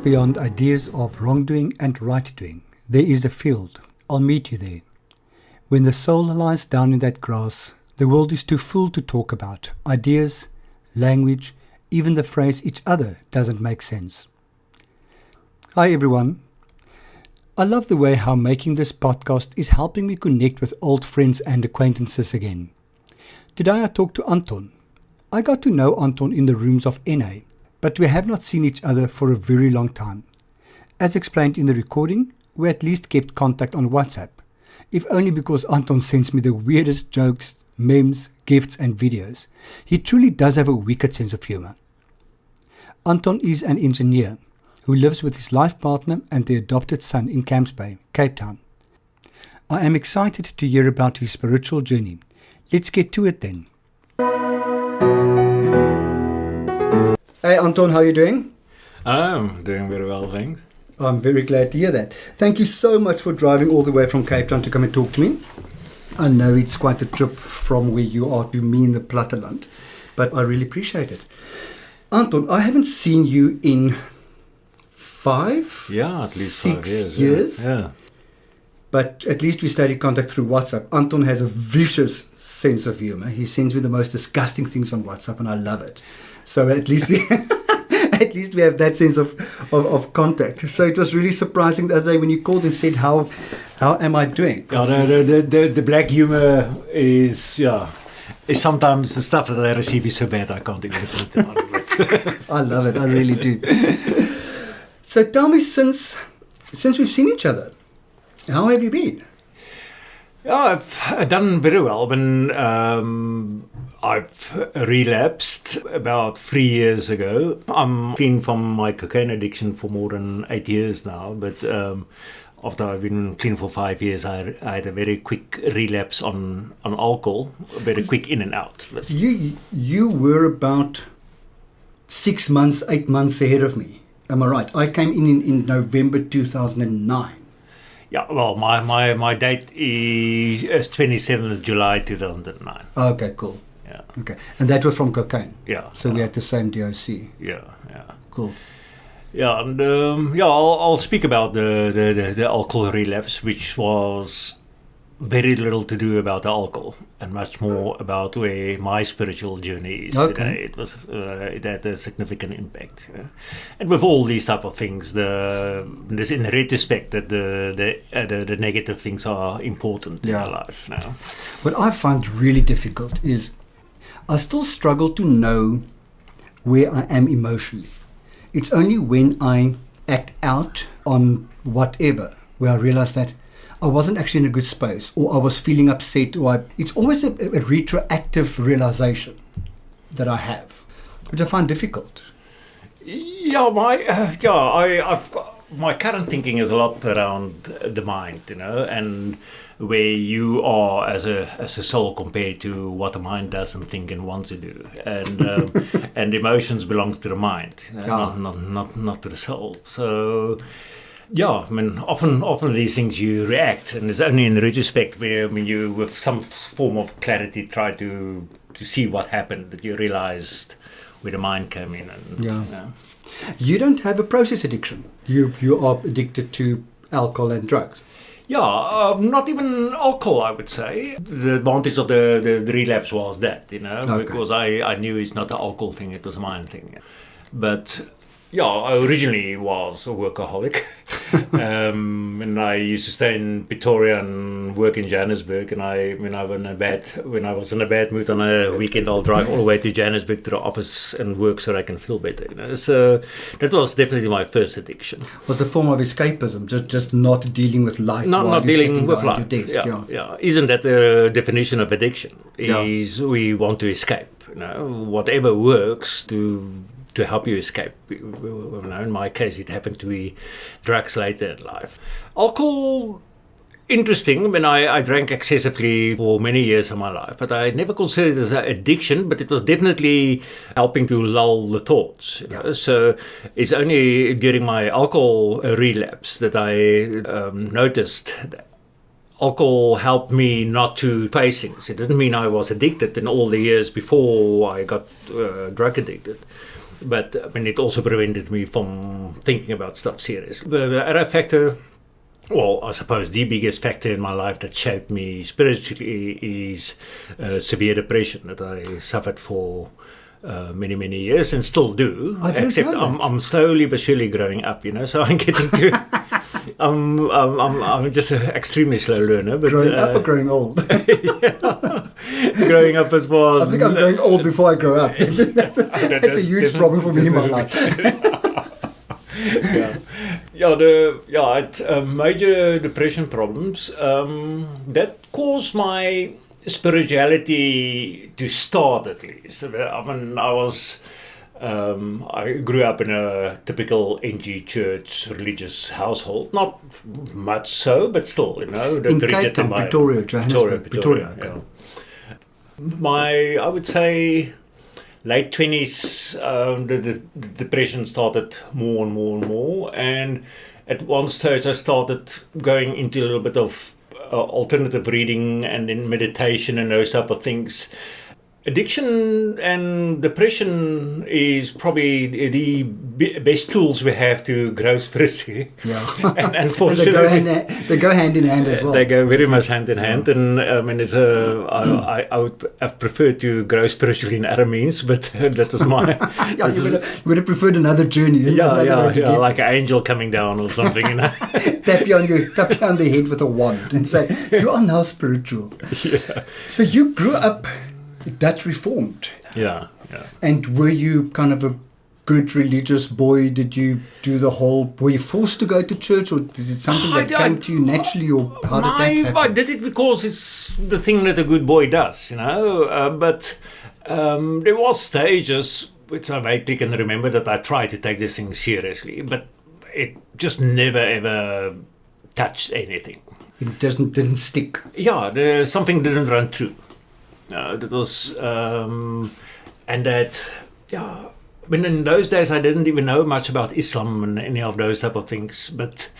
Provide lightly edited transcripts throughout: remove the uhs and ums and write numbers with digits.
beyond ideas of wrongdoing and right-doing, there is a field. I'll meet you there. When the soul lies down in that grass, the world is too full to talk about. Ideas, language, even the phrase each other doesn't make sense. Hi everyone. I love the way how making this podcast is helping me connect with old friends and acquaintances again. Today I talked to Anton. I got to know Anton in the rooms of NA, but we have not seen each other for a very long time. As explained in the recording, we at least kept contact on WhatsApp, if only because Anton sends me the weirdest jokes, memes, gifts and videos. He truly does have a wicked sense of humor. Anton is an engineer who lives with his life partner and their adopted son in Camps Bay, Cape Town. I am excited to hear about his spiritual journey. Let's get to it then. Hey Anton, how are you doing? I'm doing very well, thanks. I'm very glad to hear that. Thank you so much for driving all the way from Cape Town to come and talk to me. I know it's quite a trip from where you are to me in the Platteland, but I really appreciate it. Anton, I haven't seen you in at least 6 years. Yeah. But at least we stayed in contact through WhatsApp. Anton has a vicious sense of humor. He sends me the most disgusting things on WhatsApp and I love it. So at least we at least we have that sense of contact. So it was really surprising the other day when you called and said, how am I doing? The black humor is sometimes the stuff that I receive is so bad I can't even sit down. I love it. I really do. So tell me, since we've seen each other, how have you been? Yeah, I've done very well. I've relapsed about 3 years ago. I'm clean from my cocaine addiction for more than 8 years now. But after I've been clean for 5 years, I had a very quick relapse on alcohol, very quick in and out. But you were about 6 months, 8 months ahead of me. Am I right? I came in November 2009. Yeah, well, my date is 27th of July 2009. Okay, cool. Yeah. Okay, and that was from cocaine. Yeah. So we had the same DOC. Yeah. Cool. Yeah, and I'll speak about the alcohol relapse, which was very little to do about the alcohol and much more about where my spiritual journey is today. It had a significant impact. And with all these type of things, there's in retrospect that the negative things are important in our life now. What I find really difficult is I still struggle to know where I am emotionally. It's only when I act out on whatever where I realize that I wasn't actually in a good space, or I was feeling upset, it's always a retroactive realization that I have, which I find difficult. Yeah, my current thinking is a lot around the mind, and where you are as a soul compared to what the mind does and think and wants to do, and and emotions belong to the mind, not to the soul. So. Yeah, I mean, often these things you react, and it's only in retrospect where, you, with some form of clarity, try to see what happened, that you realized where the mind came in. And, You don't have a process addiction. You are addicted to alcohol and drugs. Yeah, not even alcohol, I would say. The advantage of the relapse was that, because I knew it's not an alcohol thing, it was a mind thing. But yeah, I originally was a workaholic, and I used to stay in Pretoria and work in Johannesburg. And when I was in a bad mood on a weekend, I'll drive all the way to Johannesburg to the office and work so that I can feel better. So that was definitely my first addiction. Was the form of escapism, just not dealing with life? Not dealing with life. Your desk, yeah. Isn't that the definition of addiction? Is we want to escape. Whatever works to help you escape. In my case, it happened to be drugs later in life. Alcohol, interesting. I drank excessively for many years of my life, but I never considered it as an addiction, but it was definitely helping to lull the thoughts. So it's only during my alcohol relapse that I noticed that alcohol helped me not to face things. It didn't mean I was addicted in all the years before I got drug addicted. But I mean, it also prevented me from thinking about stuff seriously. The other factor, well, I suppose the biggest factor in my life that shaped me spiritually is severe depression that I suffered for many, many years and still do. Except I'm slowly but surely growing up, so I'm getting to... I'm just an extremely slow learner. But, growing up or growing old? Growing up as well. I think I'm growing old before I grow up. That's a huge problem for me in my life. I had major depression problems that caused my spirituality to start, at least. I mean, I grew up in a typical NG church religious household. Not much so, but still, In Cape Town, Pretoria, Johannesburg, Pretoria. Yeah. I would say, late 20s, the depression started more and more and more. And at one stage, I started going into a little bit of alternative reading and then meditation and those type of things. Addiction and depression is probably the best tools we have to grow spiritually. Yeah. And unfortunately, they go hand in hand as well. They go very much hand in hand. And I mean, I would have preferred to grow spiritually in other means, but that was my... You would have preferred another journey. Like an angel coming down or something. Tap you on the head with a wand and say, you are now spiritual. Yeah. So you grew up Dutch Reformed. Yeah. And were you kind of a good religious boy? Did you do were you forced to go to church, or is it something that came to you naturally, or how did that happen? I did it because it's the thing that a good boy does, but there was stages, which I vaguely can remember, that I tried to take this thing seriously, but it just never ever touched anything. It didn't stick. Yeah, something didn't run through. That was, and that, I mean, in those days I didn't even know much about Islam and any of those type of things, but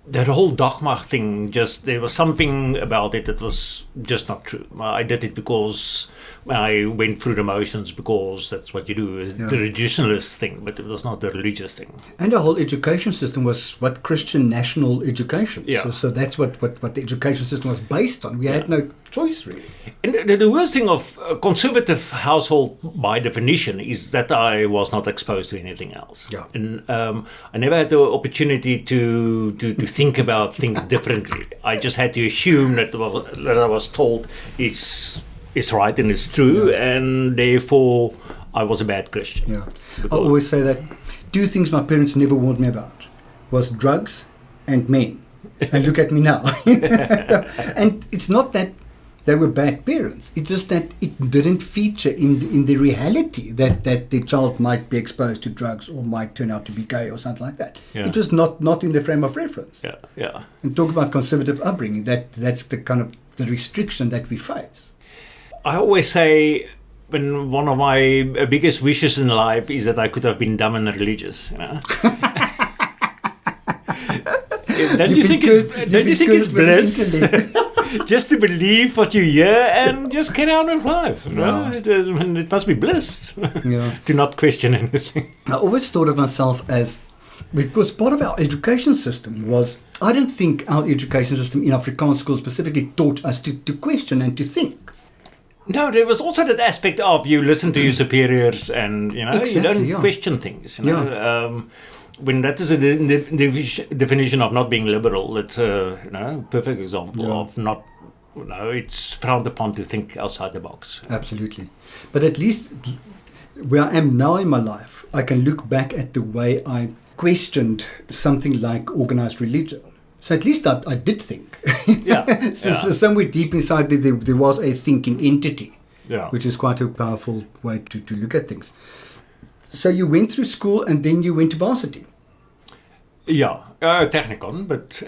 that whole dogma thing, there was something about it that was just not true. I did it because I went through the motions, because that's what you do, the traditionalist thing, but it was not the religious thing. And the whole education system was what Christian national education. Yeah. So that's what the education system was based on. We had no choice, really. And the worst thing of a conservative household, by definition, is that I was not exposed to anything else. Yeah. And I never had the opportunity to think about things differently. I just had to assume that what I was told is right and it's true, and therefore I was a bad Christian. Yeah. I always say that 2 things my parents never warned me about was drugs and men. And look at me now. And it's not that they were bad parents. It's just that it didn't feature in the reality that the child might be exposed to drugs or might turn out to be gay or something like that. Yeah. It's just not in the frame of reference. Yeah. And talk about conservative upbringing, that's the kind of the restriction that we face. I always say, when one of my biggest wishes in life is that I could have been dumb and religious. Don't you think it's bliss? Just to believe what you hear and just carry on with life. It must be bliss to not question anything. I always thought of myself as, because part of our education system was, I don't think our education system in Afrikaans schools specifically taught us to question and to think. No, there was also that aspect of you listen to your superiors and, Exactly, you don't question things. When that is the definition of not being liberal, it's a perfect example of not, it's frowned upon to think outside the box. Absolutely. But at least where I am now in my life, I can look back at the way I questioned something like organized religion. So at least I did think. So somewhere deep inside there was a thinking entity, which is quite a powerful way to look at things. So you went through school and then you went to varsity. Yeah, Technikon, but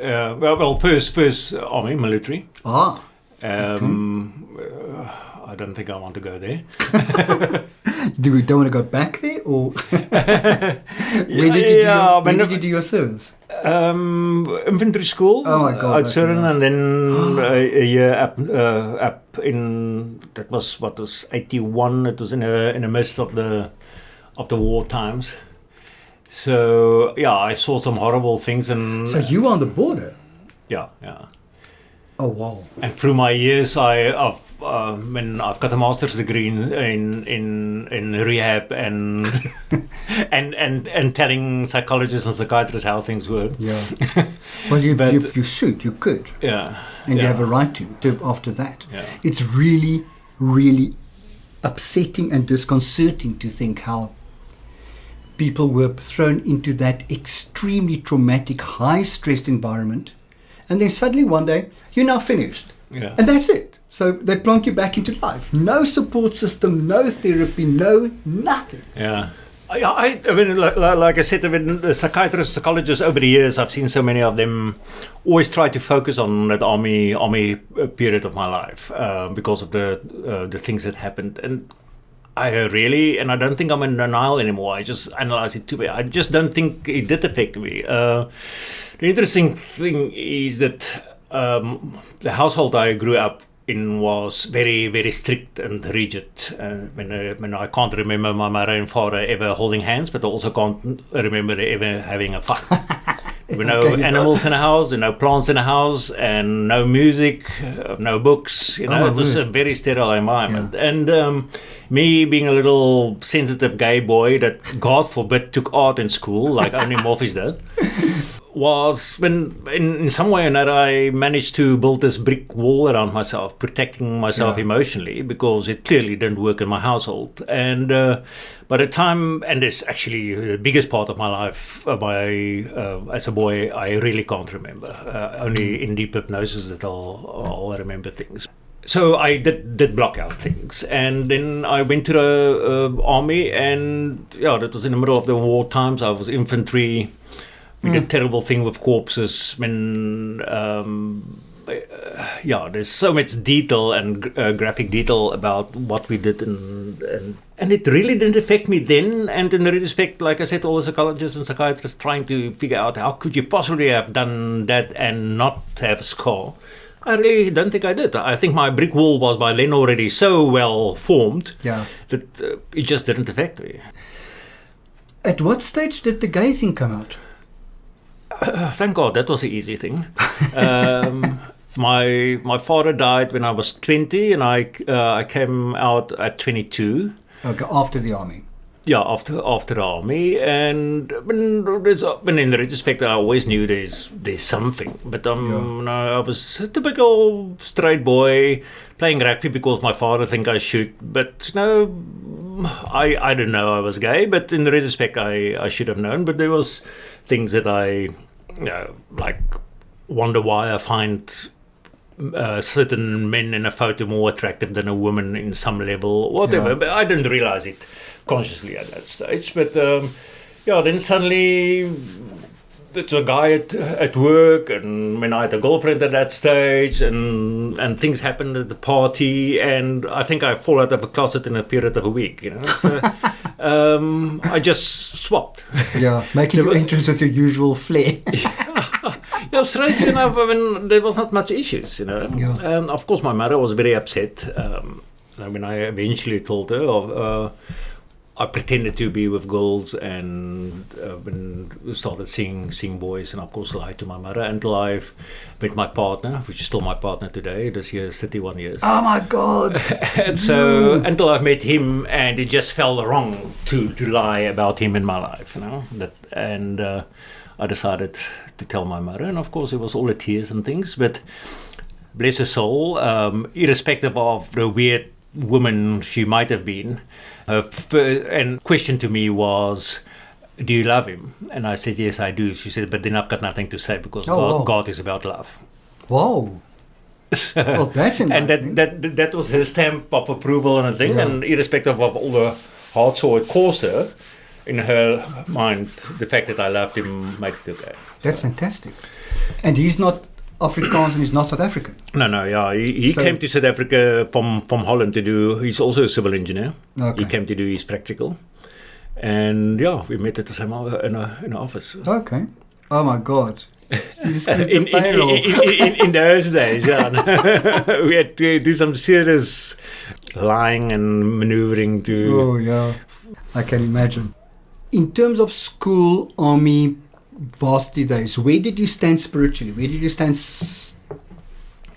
first army, military. Okay. I don't think I want to go there. Do we don't want to go back there, or when did you do your service? Infantry school. Oh my God! Surin, and then a year up in, that was 81. It was in the midst of the of the war times. So yeah, I saw some horrible things, and So you were on the border? yeah. Oh, wow. And through my years, I've got a master's degree in rehab and and telling psychologists and psychiatrists how things work. Yeah. Well, you could. Yeah. And you have a right to after that. Yeah. It's really, really upsetting and disconcerting to think how people were thrown into that extremely traumatic, high-stressed environment, and then suddenly one day, you're now finished. Yeah. And that's it. So they plonk you back into life. No support system, no therapy, no nothing. Yeah. I mean, like I said, I mean, the psychiatrists, psychologists over the years, I've seen so many of them always try to focus on that army period of my life because of the things that happened. And I don't think I'm in denial anymore. I just analyze it too bad. I just don't think it did affect me. The interesting thing is that the household I grew up in was very, very strict and rigid. When I can't remember my mother and father ever holding hands, but I also can't remember ever having a fight. There were no animals in the house, and no plants in the house, and no music, no books. It was a very sterile environment. Yeah. And me being a little sensitive gay boy that, God forbid, took art in school, like only Morpheus did, was when in some way or another I managed to build this brick wall around myself, protecting myself emotionally, because it clearly didn't work in my household. And by the time, and it's actually the biggest part of my life, as a boy, I really can't remember. Only in deep hypnosis that I'll remember things. So I did block out things, and then I went to the army, and that was in the middle of the war times. I was infantry. We did terrible thing with corpses. When there's so much detail and graphic detail about what we did, and it really didn't affect me then. And in retrospect, like I said, all the psychologists and psychiatrists trying to figure out how could you possibly have done that and not have a scar. I really don't think I did. I think my brick wall was by then already so well formed that it just didn't affect me. At what stage did the gay thing come out? Thank God, that was the easy thing. My father died when I was 20, and I came out at 22. Okay, after the army. Yeah, after the army, and when in retrospect, I always knew there's something. But I was a typical straight boy playing rugby because my father think I should. But I didn't know I was gay. But in retrospect, I should have known. But there was things that I like wonder why I find certain men in a photo more attractive than a woman in some level, whatever. Yeah. But I didn't realize it consciously at that stage. But then suddenly there's a guy at work, and when I had a girlfriend at that stage, and things happened at the party, and I think I fall out of a closet in a period of a week. So I just swapped. Yeah, making your entrance with your usual flair. Strangely enough, I mean, there was not much issues, Yeah. And of course, my mother was very upset when I eventually told her. I pretended to be with girls, and when we started seeing boys, and of course lied to my mother until I met my partner, which is still my partner today. This year, 31 years. Oh my God! And so until I met him, and it just felt wrong to lie about him in my life, I decided to tell my mother, and of course it was all the tears and things. But bless her soul, irrespective of the weird woman she might have been, and question to me was, do you love him? And I said, yes, I do. She said, but then I've got nothing to say because God is about love. Whoa. Well, that's and that was her stamp of approval and a thing. And irrespective of all the hard sore it caused her, in her mind, the fact that I loved him makes it okay. That's fantastic. And he's not Afrikaans, and he's not South African. No, he came to South Africa from Holland he's also a civil engineer. Okay. He came to do his practical. And we met at the same in an office. Okay. Oh my God. In those days, we had to do some serious lying and maneuvering to I can imagine. In terms of school, army, varsity days, where did you stand spiritually? Where did you stand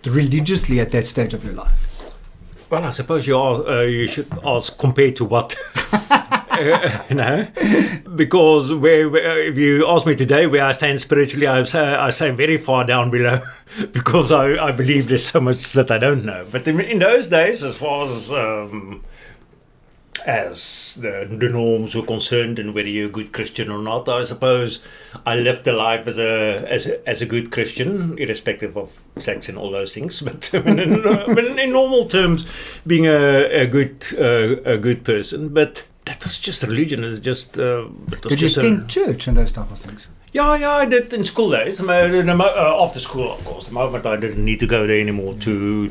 religiously at that stage of your life? Well, I suppose you should ask compared to what. Because if you ask me today where I stand spiritually, I say very far down below, because I believe there's so much that I don't know. But in those days, as far as the norms were concerned, and whether you're a good Christian or not, I suppose I lived the life as a good Christian, irrespective of sex and all those things. But in normal terms, being a good person. But that was just religion. It was just. Did you attend church and those type of things? Yeah, I did in school days. After school, of course. The moment I didn't need to go there anymore to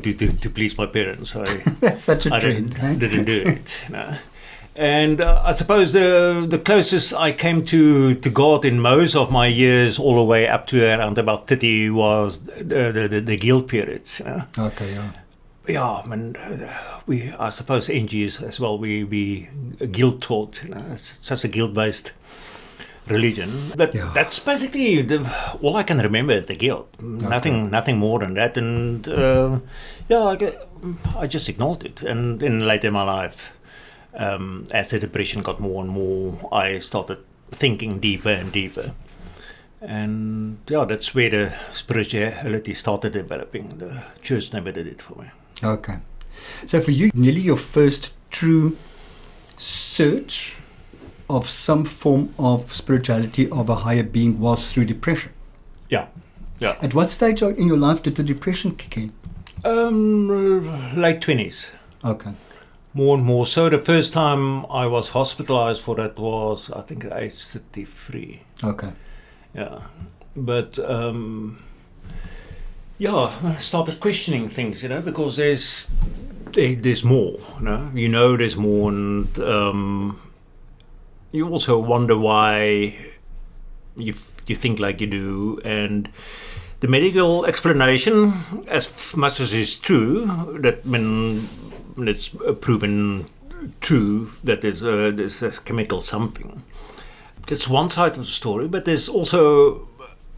please my parents, that's such a trend. Didn't do it. No. And I suppose the closest I came to God in most of my years, all the way up to around about 30, was the guild periods. Okay, yeah. Yeah, I suppose NGs as well. We guild taught. It's such a guild-based religion. But that's basically all I can remember is the guild. Okay. Nothing more than that. And I just ignored it. And then later in my life, as the depression got more and more, I started thinking deeper and deeper. And that's where the spirituality started developing. The church never did it for me. Okay. So for you, nearly your first true search of some form of spirituality, of a higher being, was through depression. Yeah. At what stage in your life did the depression kick in? Late 20s. Okay. More and more. So the first time I was hospitalized for that was, I think, age 33. Okay. Yeah. But I started questioning things, because there's more, there's more, and you also wonder why you think like you do. And the medical explanation, as much as it's true, that when it's proven true that there's a chemical something, that's one side of the story. But there's also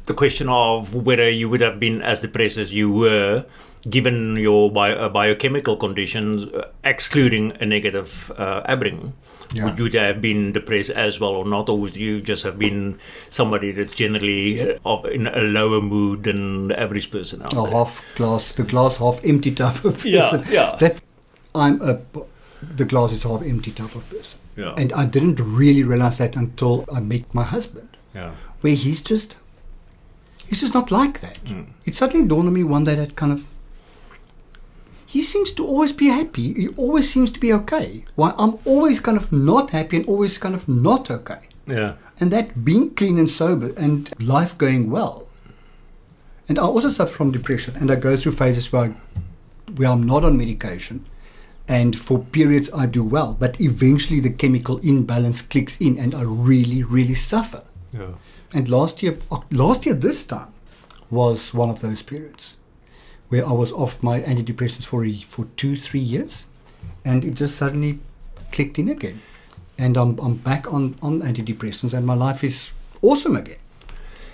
the question of whether you would have been as depressed as you were, given your biochemical conditions, excluding a negative upbringing. Yeah. Would you have been depressed as well or not, or would you just have been somebody that's generally in a lower mood than the average person out there? The glass half empty type of person. Yeah. The glass is half empty type of person. Yeah. And I didn't really realize that until I met my husband. Yeah. Where he's just not like that. It suddenly dawned on me one day that kind of, he seems to always be happy. He always seems to be okay. While I'm always kind of not happy and always kind of not okay. Yeah. And that being clean and sober and life going well. And I also suffer from depression, and I go through phases where I'm not on medication, and for periods I do well, but eventually the chemical imbalance clicks in and I really, really suffer. Yeah. And last year this time was one of those periods where I was off my antidepressants for 2-3 years, and it just suddenly clicked in again. And I'm back on antidepressants, and my life is awesome again.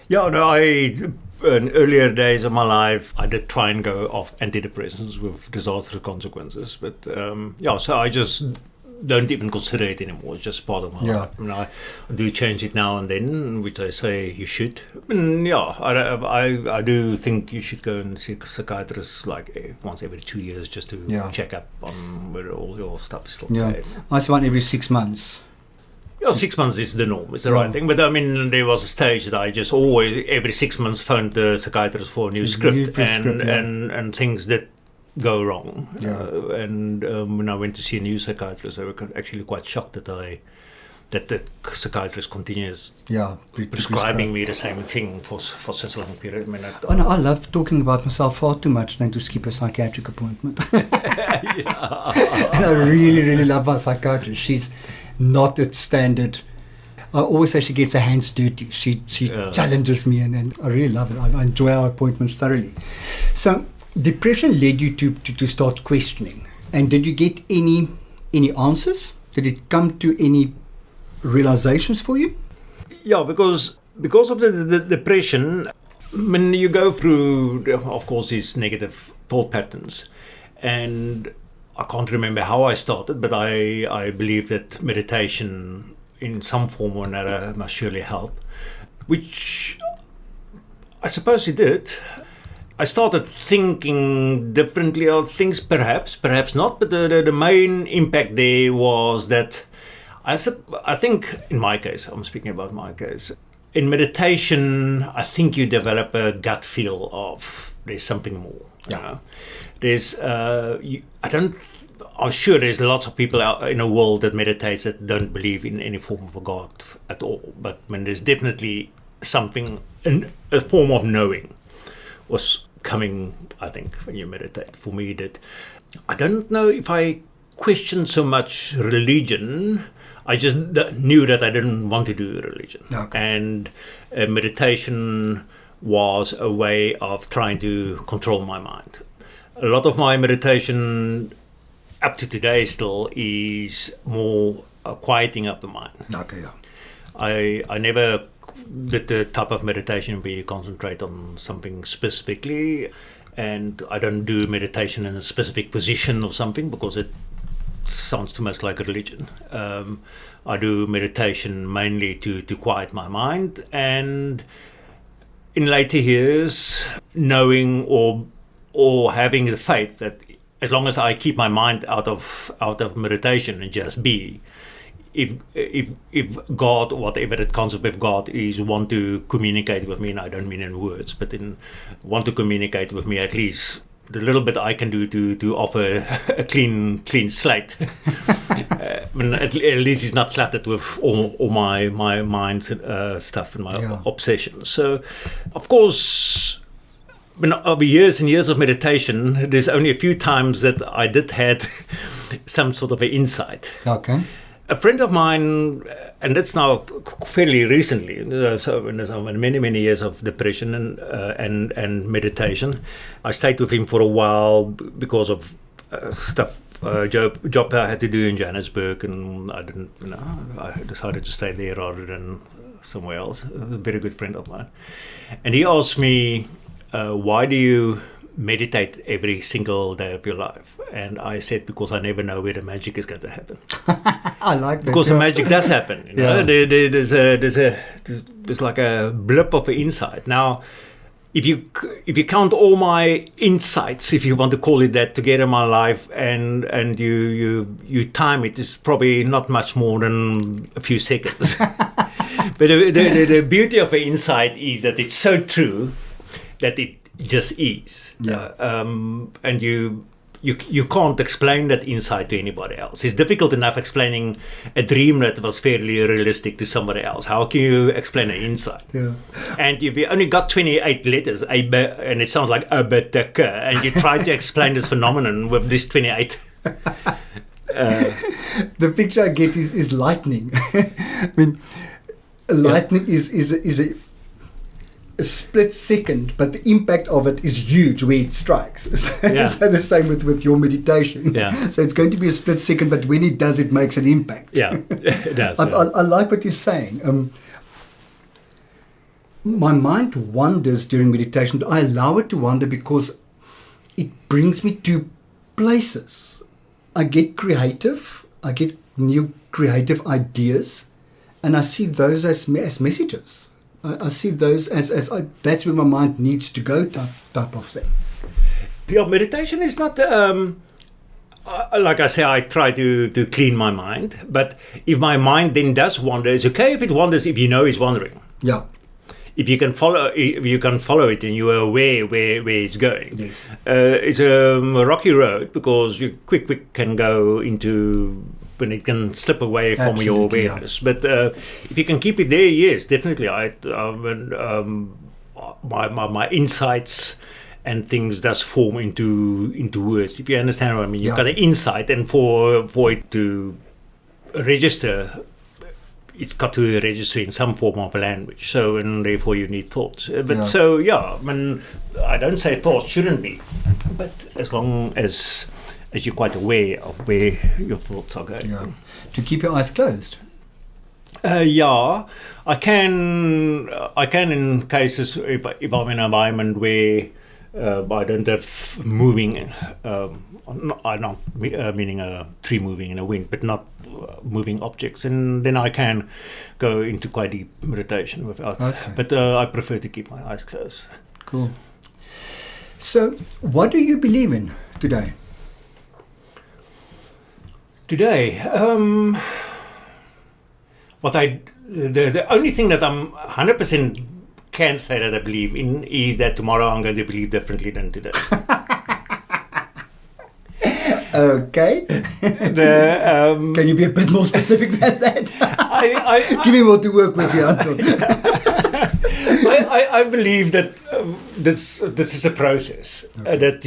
Yeah, no, in earlier days of my life, I did try and go off antidepressants with disastrous consequences. But so I just don't even consider it anymore. It's just part of my life. I mean, I do change it now and then, which I say you should. I do think you should go and see a psychiatrist like once every 2 years, just to check up on whether all your stuff is still okay. I see one every 6 months. 6 months is the norm. It's the right thing. But I mean, there was a stage that I just always, every 6 months, phoned the psychiatrist for a new script, and things that go wrong. And when I went to see a new psychiatrist, I was actually quite shocked that the psychiatrist continues prescribing me the same thing for such a long period. I mean, I love talking about myself far too much than to skip a psychiatric appointment. And I really, really love my psychiatrist. She's not at standard. I always say she gets her hands dirty. She challenges me, and I really love it. I enjoy our appointments thoroughly. So depression led you to start questioning. And did you get any answers? Did it come to any realizations for you? Yeah, because of the depression, when you go through, of course, these negative thought patterns, and I can't remember how I started, but I believe that meditation in some form or another must surely help, which I suppose it did. I started thinking differently of things, perhaps not, but the main impact there was that I think, in my case, I'm speaking about my case, in meditation, I think you develop a gut feel of there's something more. Yeah. You know? I'm sure there's lots of people out in the world that meditates that don't believe in any form of a God at all. But when there's definitely something, a form of knowing was coming, I think, when you meditate. For me, that I don't know if I questioned so much religion. I just knew that I didn't want to do religion. Okay. And meditation was a way of trying to control my mind. A lot of my meditation up to today still is more quieting up the mind. Okay, yeah. I never did the type of meditation where you concentrate on something specifically, and I don't do meditation in a specific position or something because it sounds too much like a religion. I do meditation mainly to quiet my mind, and in later years, knowing or having the faith that as long as I keep my mind out of meditation and just be, if God, whatever the concept of God is, want to communicate with me, and I don't mean in words, but want to communicate with me, at least the little bit I can do to offer a clean slate. At least it's not cluttered with all my mind stuff and my obsessions. So, of course, over years and years of meditation, there's only a few times that I did had some sort of an insight. Okay. A friend of mine, and that's now fairly recently, so in many years of depression and meditation, I stayed with him for a while because of stuff, job I had to do in Johannesburg, and I didn't, I decided to stay there rather than somewhere else. He was a very good friend of mine, and he asked me, why do you meditate every single day of your life? And I said, because I never know where the magic is going to happen. I like that. Because the magic does happen. You know? There's like a blip of insight. Now, if you count all my insights, if you want to call it that, together in my life, and you time it, it's probably not much more than a few seconds. But the beauty of an insight is that it's so true that it just is. Yeah. And you can't explain that insight to anybody else. It's difficult enough explaining a dream that was fairly realistic to somebody else. How can you explain an insight? Yeah. And you've only got 28 letters, and it sounds like and you try to explain this phenomenon with this 28. The picture I get is lightning. I mean, lightning is a split second, but the impact of it is huge where it strikes. So the same with your meditation. Yeah. So it's going to be a split second, but when it does, it makes an impact. Yeah, it does. I like what you're saying. My mind wanders during meditation, but I allow it to wander because it brings me to places. I get creative. I get new creative ideas, and I see those as messages. I see those as that's where my mind needs to go type of thing. Yeah, meditation is not, like I say, I try to clean my mind. But if my mind then does wander, it's okay if it wanders if you know it's wandering. Yeah. If you can follow it and you are aware where it's going. Yes. It's a rocky road because you quick can go into, when it can slip away from your awareness. Yeah. But if you can keep it there, yes, definitely. My insights and things does form into words. If you understand what I mean, you've got an insight, and for it to register, it's got to register in some form of language. So, and therefore you need thoughts. So, I don't say thoughts shouldn't be, but as long as you're quite aware of where your thoughts are going. Yeah. To keep your eyes closed. Yeah, I can in cases if I'm in an environment where I don't have moving. I'm not meaning a tree moving in a wind, but not moving objects, and then I can go into quite deep meditation without. Okay. But I prefer to keep my eyes closed. Cool. So, what do you believe in today? Today, the only thing that I'm 100% can say that I believe in is that tomorrow I'm going to believe differently than today. Okay. Can you be a bit more specific than that? Give me more to work with here, Anton. I believe that this is a process. Okay. That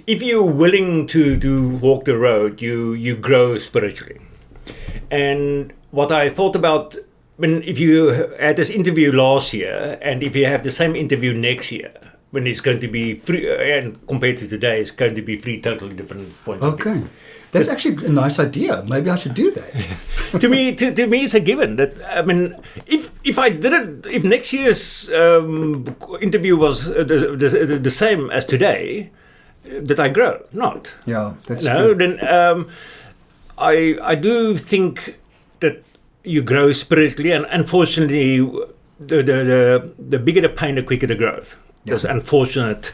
if you're willing to walk the road, you grow spiritually. And what I thought about if you had this interview last year, and if you have the same interview next year, when it's going to be free, and compared to today, it's going to be three totally different points of view. Okay. That's actually a nice idea. Maybe I should do that. to me, it's a given that if next year's interview was the same as today, that I grow, not. Yeah, that's true. Then I do think that you grow spiritually, and unfortunately, the bigger the pain, the quicker the growth. Yeah. That's unfortunate,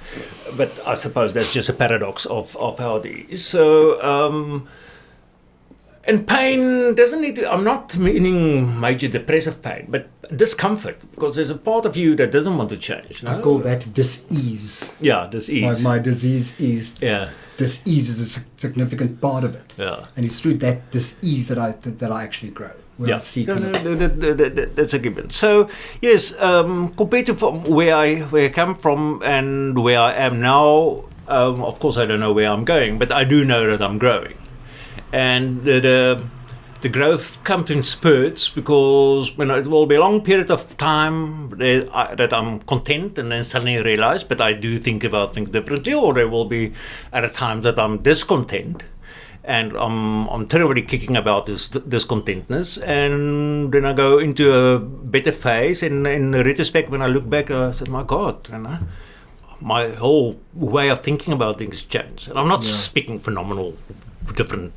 but I suppose that's just a paradox of how it is. So, and pain doesn't need to, I'm not meaning major depressive pain, but discomfort, because there's a part of you that doesn't want to change. No? I call that dis-ease. Yeah, dis-ease. My disease is, Yeah. dis-ease is a significant part of it. Yeah. And it's through that dis-ease that I actually grow. When I seek that's a given. So yes, compared to from where I come from and where I am now, of course I don't know where I'm going, but I do know that I'm growing, and the growth comes in spurts, because when it will be a long period of time that I'm content, and then suddenly realize, but I do think about things differently, or there will be at a time that I'm discontent. And I'm terribly kicking about this discontentness, and then I go into a better phase. And in retrospect, when I look back, I said, "My God, my whole way of thinking about things changed." And I'm not speaking phenomenal, different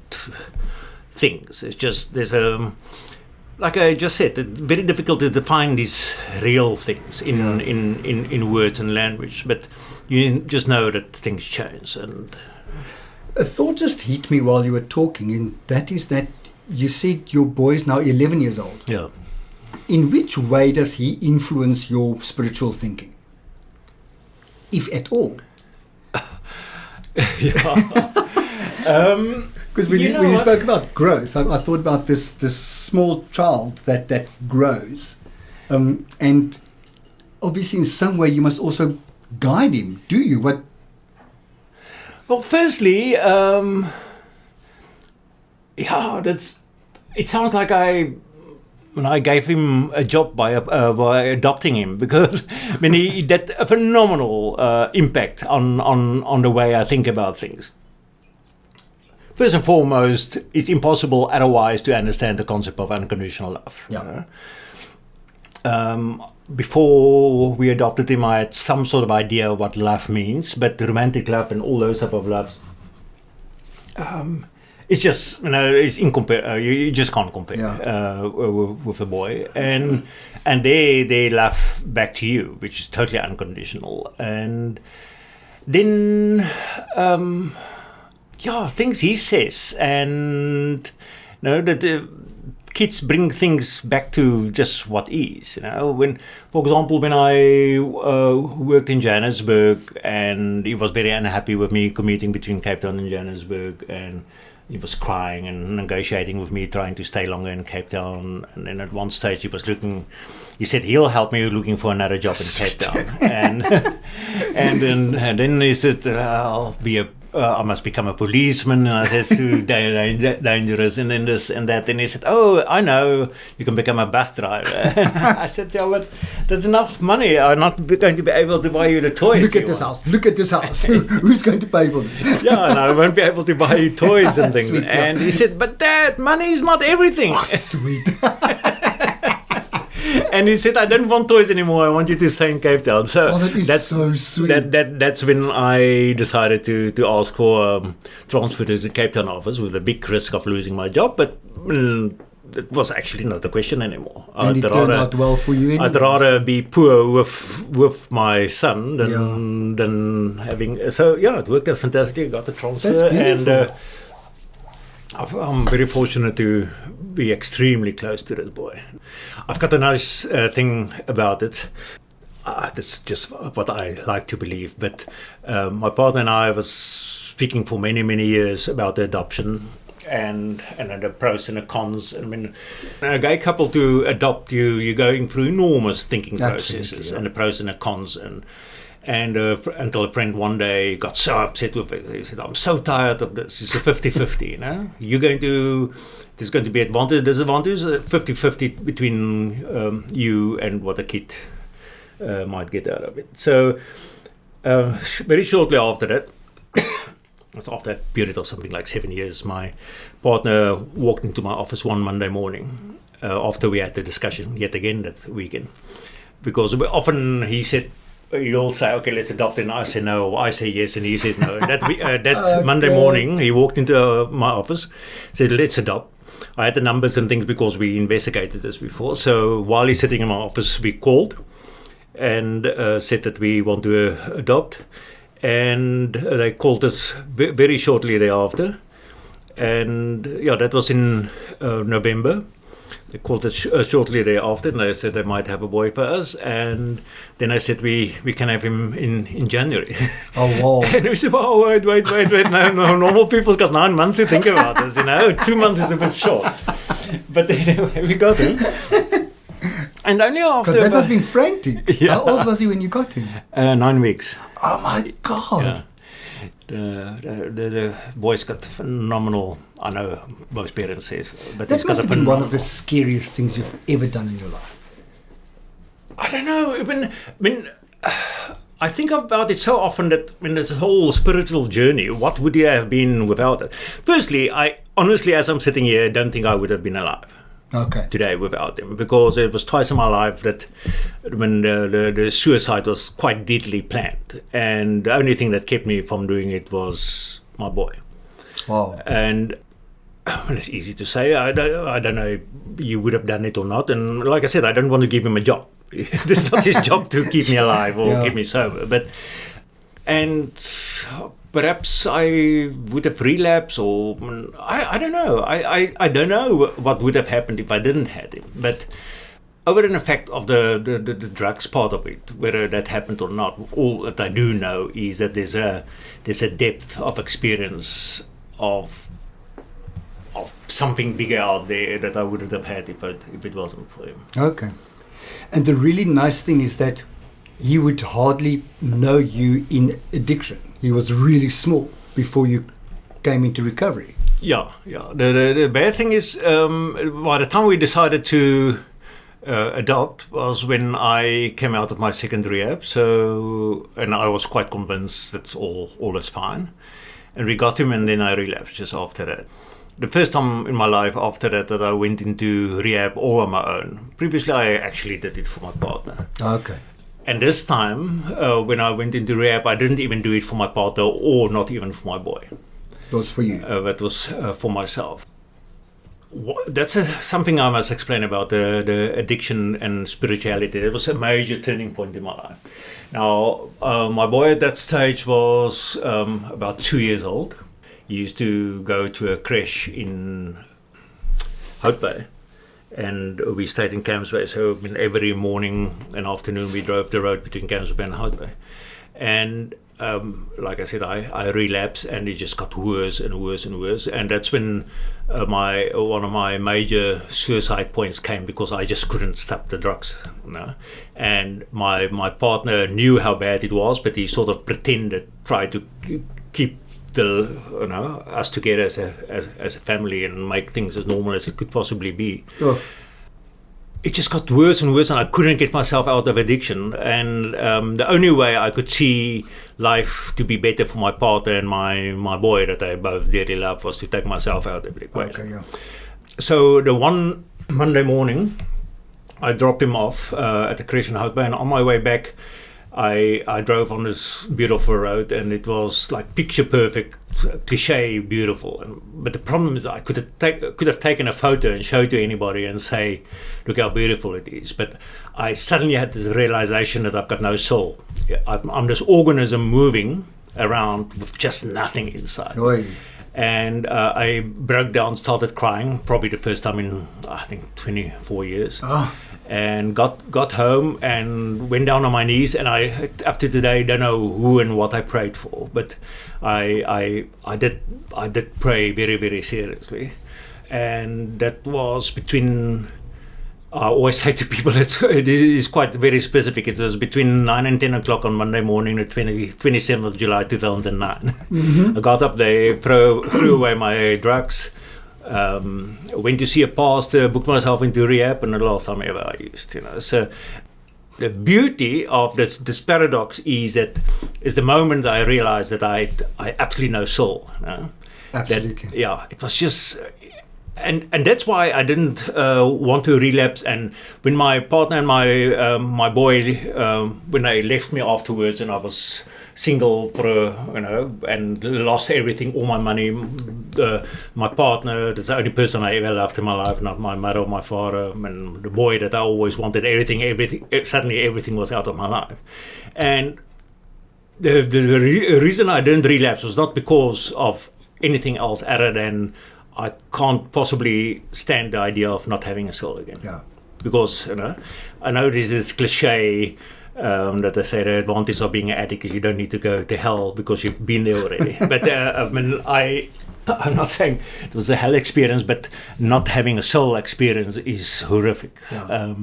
things. It's just there's like I just said, it's very difficult to define these real things in words and language. But you just know that things change. And a thought just hit me while you were talking, and that is that you said your boy is now 11 years old. Yeah. In which way does he influence your spiritual thinking, if at all? Because when you spoke about growth, I thought about this small child that grows, and obviously in some way you must also guide him. Do you? Well, firstly, it sounds like when I gave him a job by adopting him, because he had a phenomenal impact on the way I think about things. First and foremost, it's impossible otherwise to understand the concept of unconditional love. Yeah. Before we adopted him, I had some sort of idea of what love means, but romantic love and all those type of loves, it's just it's incomparable. You just can't compare with a boy, and they love back to you, which is totally unconditional. And then things he says, and that kids bring things back to just what is. When, for example, when I worked in Johannesburg, and he was very unhappy with me commuting between Cape Town and Johannesburg, and he was crying and negotiating with me, trying to stay longer in Cape Town. And then at one stage he said he'll help me looking for another job in Cape Town. and then he said, I'll be a I must become a policeman. And I said, it's too dangerous, and then this and that. And he said, oh, I know, you can become a bus driver. I said, yeah, but there's enough money. I'm not going to be able to buy you the toys. Look at this house. Look at this house. Who's going to pay for this? Yeah, and I won't be able to buy you toys and things. Sweet, yeah. And he said, but Dad, money is not everything. Oh, sweet. And he said, I don't want toys anymore. I want you to stay in Cape Town. So that is so sweet. That's when I decided to ask for transfer to the Cape Town office with a big risk of losing my job. But it was actually not a question anymore. And it turned out well for you anyways. I'd rather be poor with my son than having... So, yeah, it worked out fantastic. I got the transfer. That's beautiful. And I'm very fortunate to be extremely close to this boy. I've got a nice thing about it. That's just what I like to believe. But my partner and I was speaking for many, many years about the adoption and the pros and the cons. I mean, a gay couple to adopt you're going through enormous thinking processes, yeah. And the pros and the cons. And until a friend one day got so upset with it. He said, I'm so tired of this. It's a 50-50, you know? There's going to be advantages, disadvantages, 50-50 between you and what a kid might get out of it. So very shortly after that, after a period of something like 7 years, my partner walked into my office one Monday morning after we had the discussion yet again that weekend. Because often he said, he'll say, okay, let's adopt it. And I say no, I say yes, and he said no. And that Monday morning, he walked into my office, said, let's adopt. I had the numbers and things because we investigated this before. So while he's sitting in my office, we called and said that we want to adopt. And they called us very shortly thereafter. And yeah, that was in November. They called us shortly thereafter, and they said they might have a boy for us. And then I said we can have him in January. Oh, wow. And we said, oh, wait. No, normal people's got 9 months to think about this, you know. 2 months is a bit short. But anyway, we got him. And only after... Because that must have been frantic. Yeah. How old was he when you got him? 9 weeks. Oh, my God. Yeah. The boy's got phenomenal, I know most parents say, but that must have been one of the scariest things you've ever done in your life. I don't know. I think about it so often that this whole spiritual journey, what would you have been without it? Firstly, I honestly, as I'm sitting here, don't think I would have been alive. Okay. Today without him, because it was twice in my life that when the suicide was quite deadly planned, and the only thing that kept me from doing it was my boy. Wow. And it's easy to say. I don't know if you would have done it or not. And like I said, I don't want to give him a job. It's not his job to keep me alive or keep me sober. And perhaps I would have relapsed, or I don't know. I don't know what would have happened if I didn't have him. But over and effect of the drugs part of it, whether that happened or not, all that I do know is that there's a depth of experience of something bigger out there that I wouldn't have had if it wasn't for him. Okay. And the really nice thing is that he would hardly know you in addiction. He was really small before you came into recovery. Yeah. The bad thing is, by the time we decided to adopt was when I came out of my second rehab. So, and I was quite convinced that all is fine. And we got him, and then I relapsed just after that. The first time in my life after that I went into rehab all on my own. Previously, I actually did it for my partner. Okay. And this time, when I went into rehab, I didn't even do it for my partner or not even for my boy. It was for you? It was for myself. That's something I must explain about the addiction and spirituality. It was a major turning point in my life. Now, my boy at that stage was about 2 years old. He used to go to a creche in Hout Bay. And we stayed in Camps Bay, so every morning and afternoon we drove the road between Camps Bay and Hout Bay. And like I said, I relapsed, and it just got worse and worse and worse. And that's when one of my major suicide points came, because I just couldn't stop the drugs. And my partner knew how bad it was, but he sort of tried to keep us together as a family and make things as normal as it could possibly be. Oh. It just got worse and worse, and I couldn't get myself out of addiction. And the only way I could see life to be better for my partner and my boy that I both dearly love was to take myself out of the equation. Okay, yeah. So the one Monday morning, I dropped him off at the Christian Houtbay, and on my way back, I drove on this beautiful road, and it was like picture perfect, cliche beautiful. But the problem is I could have taken a photo and showed to anybody and say, look how beautiful it is. But I suddenly had this realization that I've got no soul. I'm this organism moving around with just nothing inside. Oi. And I broke down, started crying, probably the first time in, I think, 24 years. Oh. And got home and went down on my knees, and I, up to today, don't know who and what I prayed for, but I did pray very, very seriously. And that was between, I always say to people, it is quite very specific. It was between 9 and 10 o'clock on Monday morning, the 27th of July, 2009. Mm-hmm. I got up there, threw away my drugs, went to see a pastor, booked myself into rehab, and the last time ever I used, So the beauty of this paradox is the moment I realized that I absolutely no soul. Absolutely. It was just... And that's why I didn't want to relapse. And when my partner and my boy, when they left me afterwards, and I was single and lost everything, all my money. My partner, that's the only person I ever loved in my life, not my mother or my father, and the boy that I always wanted. Everything. Suddenly, everything was out of my life, and the reason I didn't relapse was not because of anything else other than I can't possibly stand the idea of not having a soul again. Yeah. Because I know there's this cliche that they say the advantage of being an addict is you don't need to go to hell because you've been there already. But I'm not saying it was a hell experience, but not having a soul experience is horrific. Yeah.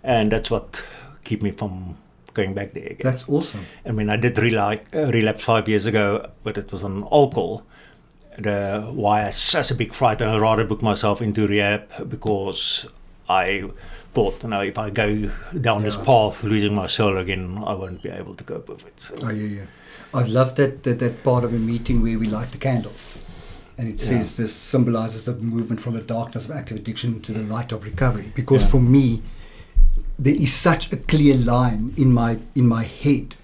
And that's what keep me from going back there again. That's awesome. I mean, I did relapse 5 years ago, but it was on alcohol. Why I had such a big fright, and I'd rather book myself into rehab because I thought, if I go down this path, losing my soul again, I won't be able to cope with it. So. Oh, yeah. I love that part of a meeting where we light the candle. And it says this symbolizes the movement from the darkness of active addiction to the light of recovery. Because for me, there is such a clear line in my head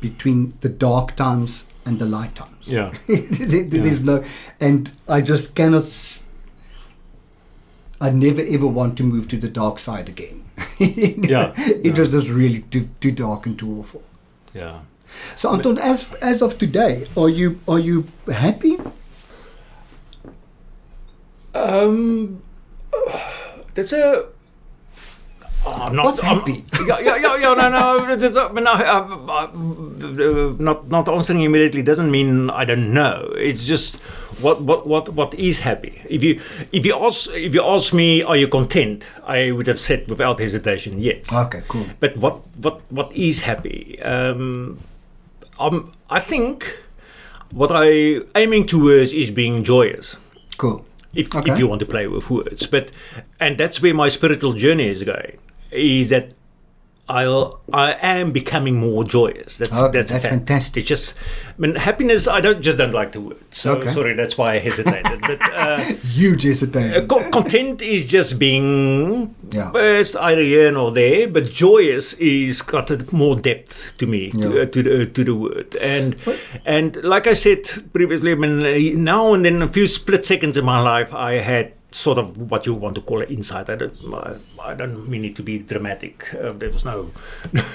between the dark times and the light times. Yeah. There's no, and I just cannot. I never ever want to move to the dark side again. It was just really too dark and too awful. Yeah. So Anton, as of today, are you happy? That's a. I'm not. What's happy? Not answering immediately doesn't mean I don't know. It's just what is happy. If you ask me, are you content? I would have said without hesitation, yes. Okay, cool. But what is happy? I think what I aiming towards is being joyous. Cool. If you want to play with words, and that's where my spiritual journey is going. Is that I am becoming more joyous. That's fantastic. It's just, happiness. I don't like the word. So sorry, that's why I hesitated. But huge hesitation. Content is just being it's either here or there. But joyous is got more depth to me to the word. And like I said previously, now and then, a few split seconds in my life, I had sort of what you want to call an insight. I don't mean it to be dramatic. There was no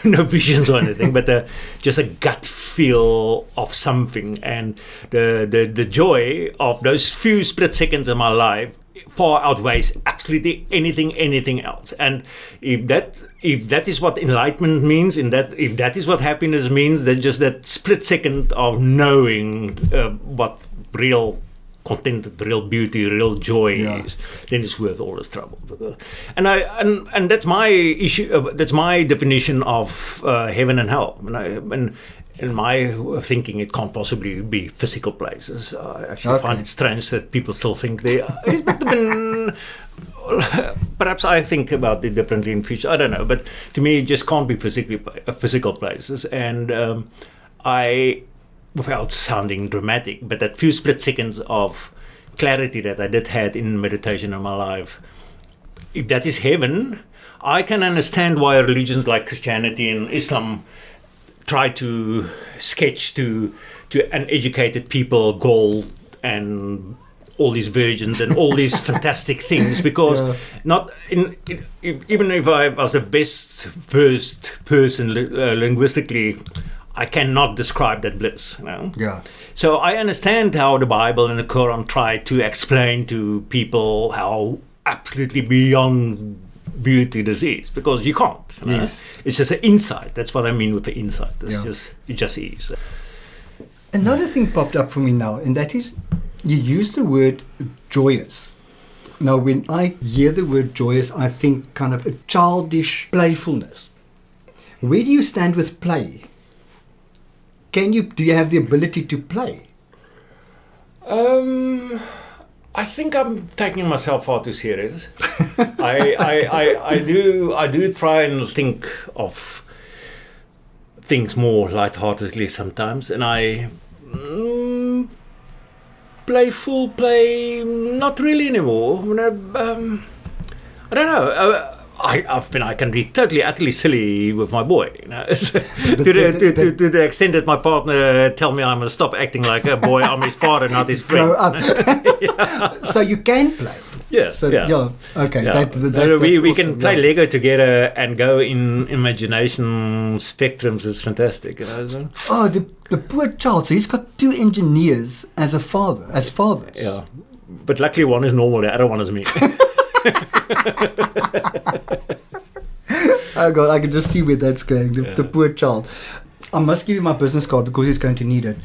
visions or anything, but just a gut feel of something, and the joy of those few split seconds in my life far outweighs absolutely anything else. And if that is what enlightenment means, if that is what happiness means, then just that split second of knowing what real contented, real beauty, real joy is, then it's worth all this trouble. And that's my issue. That's my definition of heaven and hell. And in my thinking, it can't possibly be physical places. I actually find it strange that people still think they are. Perhaps I think about it differently in future. I don't know, but to me, it just can't be physical places. And I, without sounding dramatic, but that few split seconds of clarity that I did had in meditation in my life, if that is heaven, I can understand why religions like Christianity and Islam try to sketch to uneducated people gold and all these virgins and all these fantastic things, because even if I was the best versed person linguistically, I cannot describe that bliss. So I understand how the Bible and the Quran try to explain to people how absolutely beyond beauty this is, because you can't. Yes. It's just an insight. That's what I mean with the insight. It just is. Another thing popped up for me now, and that is, you use the word joyous. Now, when I hear the word joyous, I think kind of a childish playfulness. Where do you stand with play? Do you have the ability to play? I think I'm taking myself far too serious. I do try and think of things more lightheartedly sometimes, and I play not really anymore. I don't know. I can be totally, utterly silly with my boy, to the extent that my partner tell me I'm going to stop acting like a boy. I'm his father, not his friend. Grow up. So you can play. Yeah. Okay. Yeah. We awesome. Can play Lego together and go in imagination spectrums. It's fantastic. Oh, the poor child. So he's got 2 engineers as fathers. Yeah, but luckily one is normal. The other one is me. Oh God, I can just see where that's going. The poor child. I must give you my business card because he's going to need it.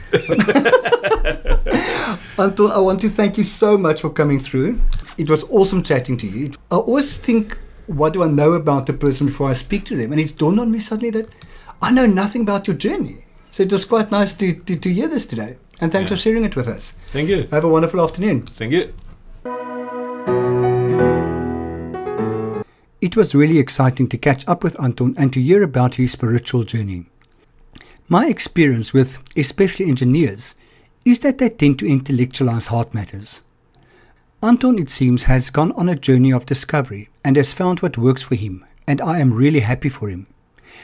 Anton, I want to thank you so much for coming through. It was awesome chatting to you. I always think, what do I know about the person before I speak to them? And it's dawned on me suddenly that I know nothing about your journey. So it was quite nice to hear this today. And thanks for sharing it with us. Thank you. Have a wonderful afternoon. Thank you. It was really exciting to catch up with Anton and to hear about his spiritual journey. My experience with especially engineers is that they tend to intellectualize heart matters. Anton, it seems, has gone on a journey of discovery and has found what works for him, and I am really happy for him.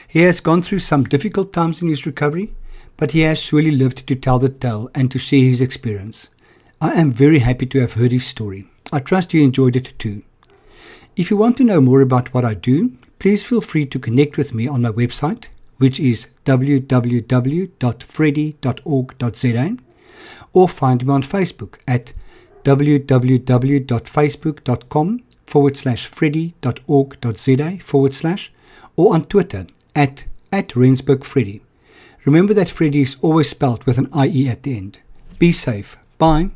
He has gone through some difficult times in his recovery, but he has surely lived to tell the tale and to share his experience. I am very happy to have heard his story. I trust you enjoyed it too. If you want to know more about what I do, please feel free to connect with me on my website, which is www.freddie.org.za, or find me on Facebook at www.facebook.com/freddie.org.za/ or on Twitter at @RensburgFreddie. Remember that Freddie is always spelled with an IE at the end. Be safe. Bye.